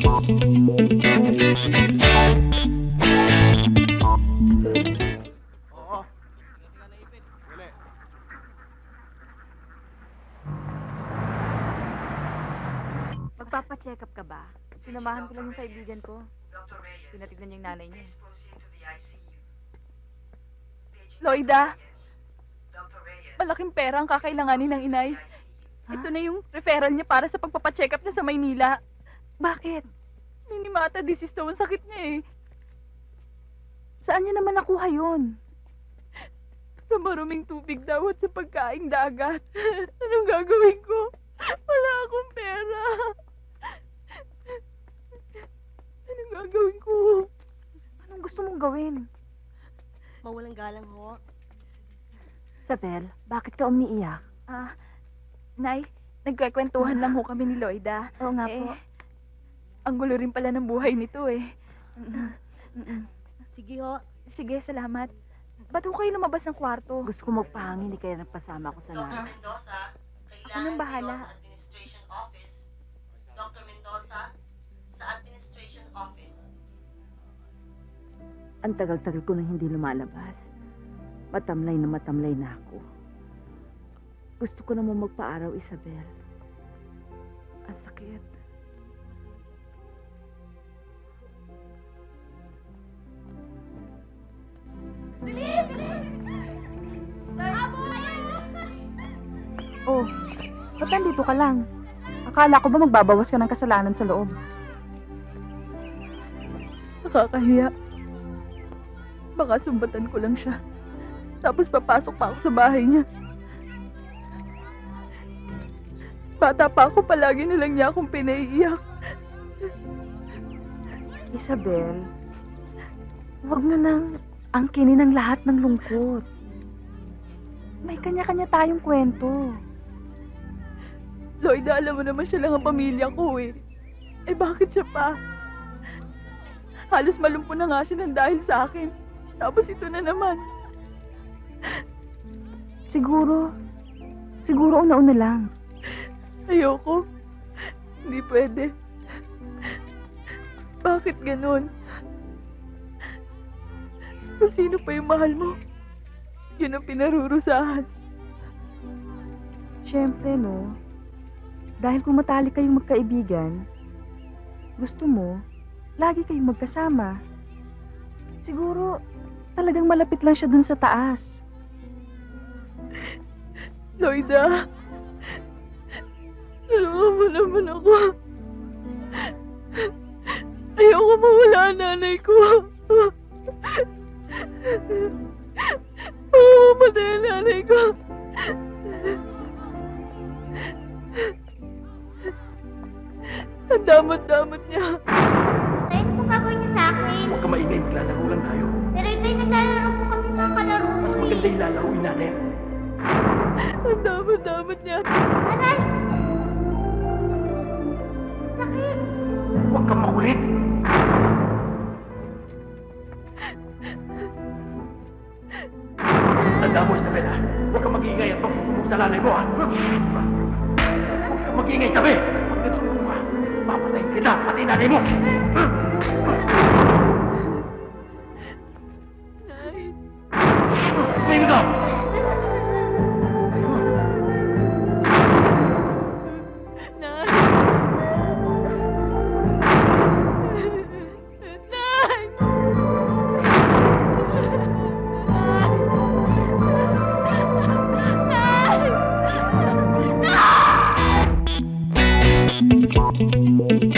Oo. Dali. Magpapacheck up ka ba? Sinamahan ko lang yung kaibigan ko. Dr. Reyes, Tinatignan niya yung nanay niya. please proceed to the ICU. Loida, Dr. Reyes, malaking pera ang kakailanganin ng inay. Ha? Ito na yung referral niya para sa pagpapacheck up niya sa Maynila. Bakit? Minimata disease daw ang sakit niya eh. Saan niya naman nakuha yun? Sa maruming tubig daw at sa pagkaing dagat. Anong gagawin ko? Wala akong pera. Anong gagawin ko? Anong gusto mong gawin? Mawalang galang ho. Sabel, bakit ka umiiyak? Nay, nagkwekwentuhan lang ho kami ni Loida. Oo nga po. Ang gulo rin pala ng buhay nito eh. Sige ho. Sige, salamat. Ba't ho kayo lumabas ng kwarto? Gusto ko magpahangin, di kaya nagpasama ako sa Dr. nurse. Mendoza, Anong kailangan bahala? kayo sa Administration Office. Dr. Mendoza, sa Administration Office. Ang tagal-tagal ko nang hindi lumalabas. Matamlay na ako. Gusto ko naman magpa-araw, Isabel. Ang sakit. Oh, ba't nandito ka lang? Akala ko ba magbabawas ka ng kasalanan sa loob? Nakakahiya. Baka sumbatan ko lang siya. Tapos papasok pa ako sa bahay niya. Bata pa ako, palagi na lang niya akong pinaiiyak. Isabel, huwag mo nang angkinin ang lahat ng lungkot. May kanya-kanya tayong kwento. Loida, alam mo naman siya lang ang pamilya ko eh. Eh bakit siya pa? Halos malumpo na nga siya ng dahil sa akin. Tapos ito na naman. Siguro una-una lang. Ayoko. Hindi pwede. Bakit ganun? Kung sino pa yung mahal mo, yun ang pinarurusahan. Siyempre, no? Dahil kung matalik kayong magkaibigan, gusto mo, lagi kayong magkasama. Siguro, talagang malapit lang siya dun sa taas. Loida, tulungan mo naman ako. Ayoko mawala ang nanay ko. Mamamatay ang nanay ko. Ang damot-damot niya. Tay, ano po gagawin niyo sa akin? Huwag ka maingay, maglalaro lang tayo. Pero ito'y naglalaro po kami ng kalaro Mas ko maganda eh. yung lalaruin natin. Ang damot-damot niya. Aray! Sakit! Huwag kang makulit. Tanda mo, Isabel, ha? Huwag kang mag-iingay at magsusumbong sa nanay mo, ha? Huwag kang mag-iingay, Isabel! Pag nagsumbong ka, papatayin kita, pati nanay mo! Nay, Tingin ka! Nay! Nay! Nay!